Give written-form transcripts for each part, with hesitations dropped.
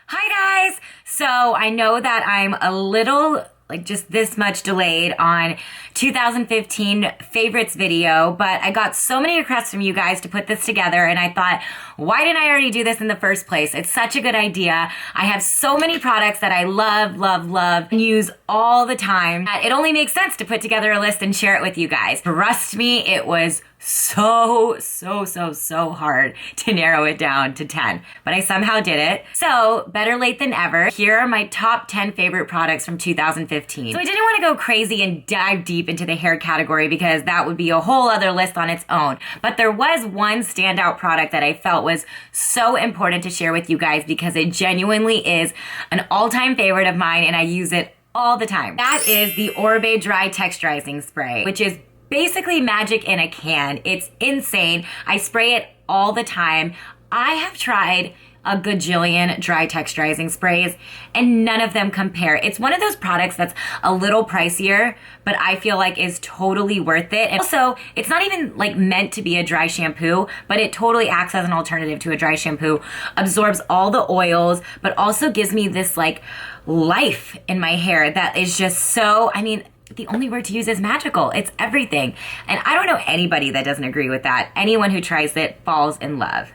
Hi guys! So I know that I'm a little just this much delayed on 2015 favorites video, but I got so many requests from you guys to put this together and I thought, why didn't I already do this in the first place? It's such a good idea. I have so many products that I love and use all the time that it only makes sense to put together a list and share it with you guys. Trust me, it was so hard to narrow it down to 10, but I somehow did it. So better late than ever. Here are my top 10 favorite products from 2015. So I didn't want to go crazy and dive deep into the hair category because that would be a whole other list on its own. But there was one standout product that I felt was so important to share with you guys because it genuinely is an all-time favorite of mine and I use it all the time. That is the ORBE Dry Texturizing Spray, which is basically magic in a can. It's insane. I spray it all the time. I have tried a gajillion dry texturizing sprays and none of them compare. It's one of those products that's a little pricier, but I feel like is totally worth it. And also, it's not even meant to be a dry shampoo, but it totally acts as an alternative to a dry shampoo, absorbs all the oils, but also gives me this life in my hair that is just so, the only word to use is magical. It's everything. And I don't know anybody that doesn't agree with that. Anyone who tries it falls in love.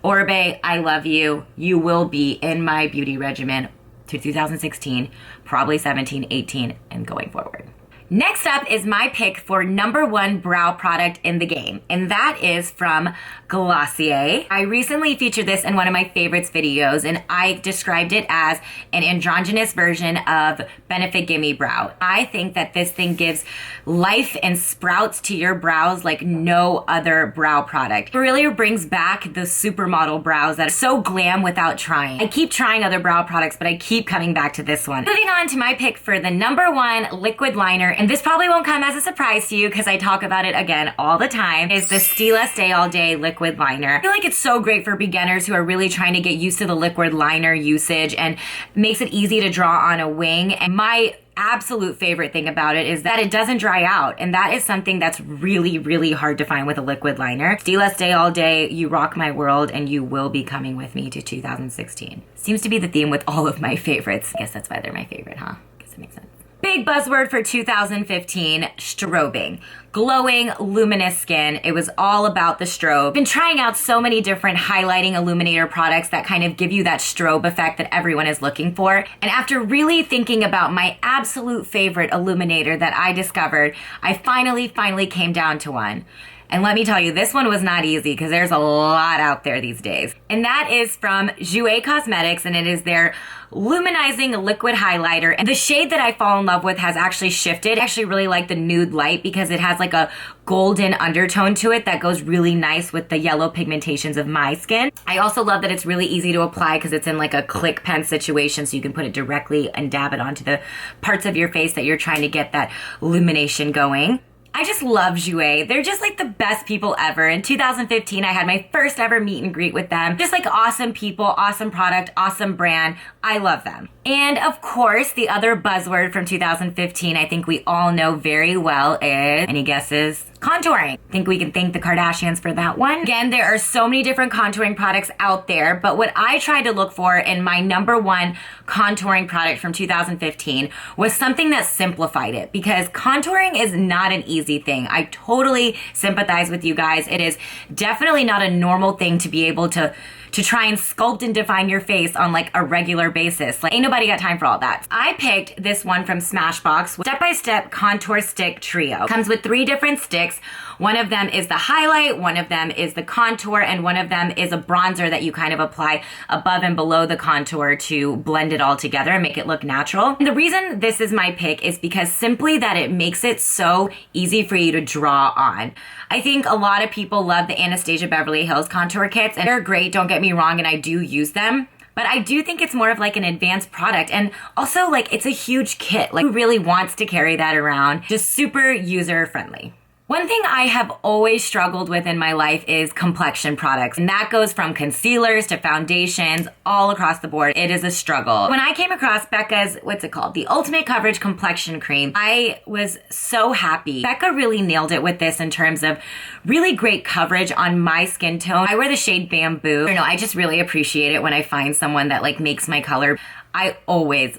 ORBE, I love you. You will be in my beauty regimen to 2016, probably 17, 18, and going forward. Next up is my pick for #1 brow product in the game, and that is from Glossier. I recently featured this in one of my favorites videos, and I described it as an androgynous version of Benefit Gimme Brow. I think that this thing gives life and sprouts to your brows like no other brow product. It really brings back the supermodel brows that are so glam without trying. I keep trying other brow products, but I keep coming back to this one. Moving on to my pick for the #1 liquid liner, and this probably won't come as a surprise to you because I talk about it again all the time, is the STILA Stay All Day liquid liner. I feel like it's so great for beginners who are really trying to get used to the liquid liner usage and makes it easy to draw on a wing. And my absolute favorite thing about it is that it doesn't dry out, and that is something that's really hard to find with a liquid liner. STILA Stay All Day, you rock my world, and you will be coming with me to 2016. Seems to be the theme with all of my favorites. I guess that's why they're my favorite, huh? Guess it makes sense. Big buzzword for 2015, strobing. Glowing, luminous skin. It was all about the strobe. Been trying out so many different highlighting illuminator products that kind of give you that strobe effect that everyone is looking for. And after really thinking about my absolute favorite illuminator that I discovered, I finally came down to one. And let me tell you, this one was not easy because there's a lot out there these days. And that is from GWEN Cosmetics, and it is their luminizing liquid highlighter. And the shade that I fall in love with has actually shifted. I actually really like the nude light because it has a golden undertone to it that goes really nice with the yellow pigmentations of my skin. I also love that it's really easy to apply because it's in a click pen situation, so you can put it directly and dab it onto the parts of your face that you're trying to get that illumination going. I just love GWEN. They're just the best people ever. In 2015, I had my first ever meet and greet with them. Just awesome people, awesome product, awesome brand. I love them. And of course, the other buzzword from 2015 I think we all know very well is, any guesses? Contouring. I think we can thank the Kardashians for that one. Again, there are so many different contouring products out there, but what I tried to look for in my #1 contouring product from 2015 was something that simplified it, because contouring is not an easy thing. I totally sympathize with you guys. It is definitely not a normal thing to be able to try and sculpt and define your face on a regular basis. Ain't nobody got time for all that. I picked this one from SMASHBOX, Step-by-Step Contour Stick Trio. Comes with 3 different sticks. One of them is the highlight, one of them is the contour, and one of them is a bronzer that you kind of apply above and below the contour to blend it all together and make it look natural. And the reason this is my pick is because simply that it makes it so easy for you to draw on. I think a lot of people love the Anastasia Beverly Hills contour kits, and they're great, don't get me wrong, and I do use them. But I do think it's more of an advanced product, and also it's a huge kit. Who really wants to carry that around? Just super user friendly. One thing I have always struggled with in my life is complexion products. And that goes from concealers to foundations all across the board. It is a struggle. When I came across Becca's, what's it called? The Ultimate Coverage Complexion Cream, I was so happy. Becca really nailed it with this in terms of really great coverage on my skin tone. I wear the shade Bamboo. I don't know, I just really appreciate it when I find someone that like makes my color. I always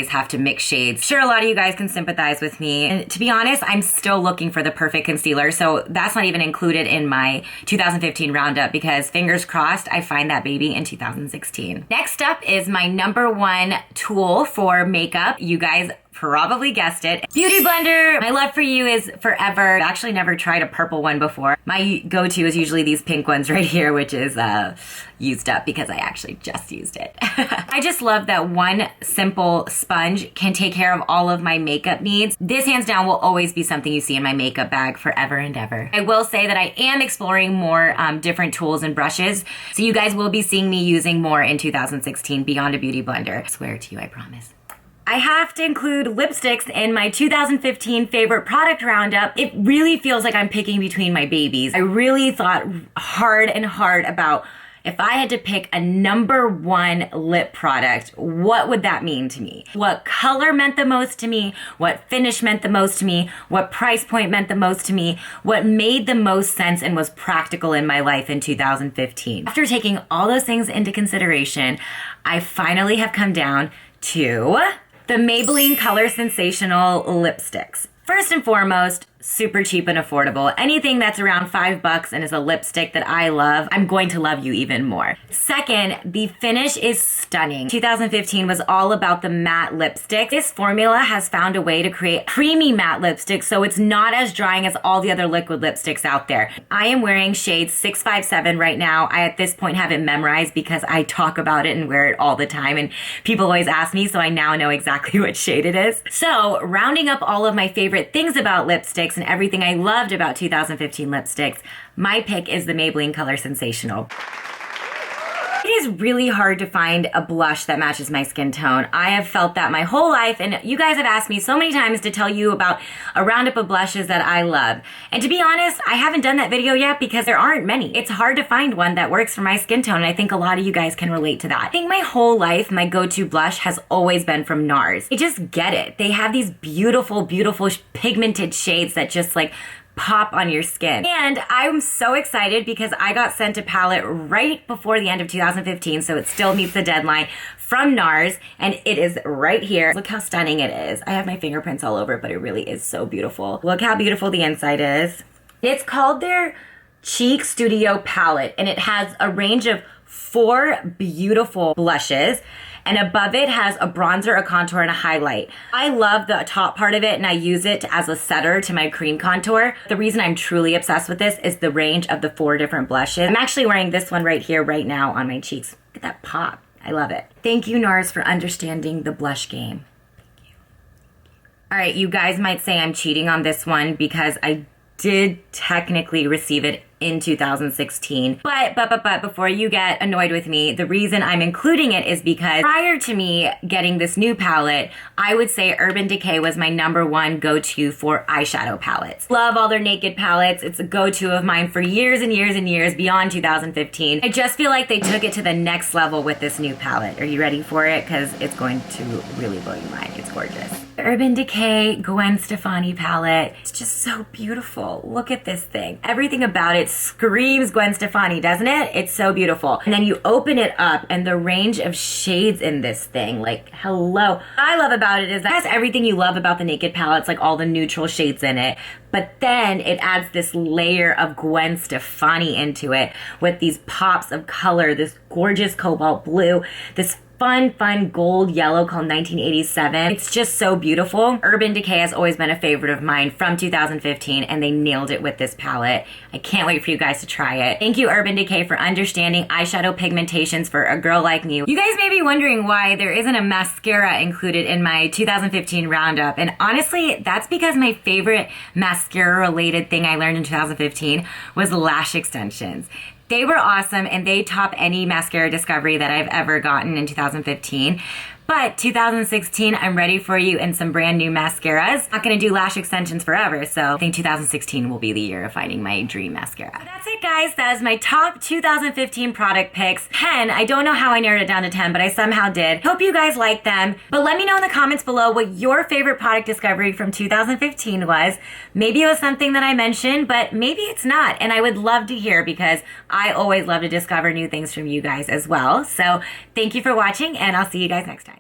have to mix shades. Sure, a lot of you guys can sympathize with me. And to be honest, I'm still looking for the perfect concealer. So that's not even included in my 2015 roundup because fingers crossed, I find that baby in 2016. Next up is my #1 tool for makeup. You guys probably guessed it. Beauty blender. My love for you is forever. I've actually never tried a purple one before. My go-to is usually these pink ones right here, which is used up because I actually just used it. I just love that one simple sponge can take care of all of my makeup needs. This hands down will always be something you see in my makeup bag forever and ever. I will say that I am exploring more different tools and brushes. So you guys will be seeing me using more in 2016 beyond a beauty blender. I swear to you, I promise. I have to include lipsticks in my 2015 favorite product roundup. It really feels like I'm picking between my babies. I really thought hard and hard about if I had to pick a #1 lip product, what would that mean to me? What color meant the most to me? What finish meant the most to me? What price point meant the most to me? What made the most sense and was practical in my life in 2015? After taking all those things into consideration, I finally have come down to the Maybelline Color Sensational lipsticks. First and foremost, super cheap and affordable. Anything that's around $5 and is a lipstick that I love, I'm going to love you even more. Second, the finish is stunning. 2015 was all about the matte lipstick. This formula has found a way to create creamy matte lipstick so it's not as drying as all the other liquid lipsticks out there. I am wearing shade 657 right now. I at this point have it memorized because I talk about it and wear it all the time and people always ask me, so I now know exactly what shade it is. So rounding up all of my favorite things about lipsticks and everything I loved about 2015 lipsticks, my pick is the Maybelline Color Sensational. It is really hard to find a blush that matches my skin tone. I have felt that my whole life, and you guys have asked me so many times to tell you about a roundup of blushes that I love. And to be honest, I haven't done that video yet because there aren't many. It's hard to find one that works for my skin tone, and I think a lot of you guys can relate to that. I think my whole life, my go-to blush has always been from NARS. I just get it. They have these beautiful, beautiful pigmented shades that just like pop on your skin. And I'm so excited because I got sent a palette right before the end of 2015, so it still meets the deadline, from NARS, and it is right here. Look how stunning it is. I have my fingerprints all over it, but it really is so beautiful. Look how beautiful the inside is. It's called their Cheek Studio palette, and it has a range of 4 beautiful blushes, and above it has a bronzer, a contour, and a highlight. I love the top part of it, and I use it as a setter to my cream contour. The reason I'm truly obsessed with this is the range of the 4 different blushes. I'm actually wearing this one right here, right now on my cheeks. Look at that pop. I love it. Thank you, NARS, for understanding the blush game. Thank you. All right, you guys might say I'm cheating on this one because I did technically receive it in 2016. But before you get annoyed with me, the reason I'm including it is because prior to me getting this new palette, I would say Urban Decay was my #1 go-to for eyeshadow palettes. Love all their naked palettes. It's a go-to of mine for years and years and years beyond 2015. I just feel like they took it to the next level with this new palette. Are you ready for it? Because it's going to really blow your mind. It's gorgeous. Urban Decay Gwen Stefani palette. It's just so beautiful. Look at this thing. Everything about it screams Gwen Stefani, doesn't it? It's so beautiful. And then you open it up and the range of shades in this thing, like, hello. What I love about it is that it has everything you love about the naked palettes, like all the neutral shades in it. But then it adds this layer of Gwen Stefani into it with these pops of color, this gorgeous cobalt blue, this fun gold yellow called 1987. It's just so beautiful. Urban Decay has always been a favorite of mine from 2015, and they nailed it with this palette. I can't wait for you guys to try it. Thank you, Urban Decay, for understanding eyeshadow pigmentations for a girl like me. You guys may be wondering why there isn't a mascara included in my 2015 roundup, and honestly, that's because my favorite mascara-related thing I learned in 2015 was lash extensions. They were awesome and they top any mascara discovery that I've ever gotten in 2015. But 2016, I'm ready for you in some brand new mascaras. Not gonna do lash extensions forever, so I think 2016 will be the year of finding my dream mascara. So that's it, guys. That is my top 2015 product picks. 10, I don't know how I narrowed it down to 10, but I somehow did. Hope you guys liked them. But let me know in the comments below what your favorite product discovery from 2015 was. Maybe it was something that I mentioned, but maybe it's not. And I would love to hear because I always love to discover new things from you guys as well. So thank you for watching, and I'll see you guys next time.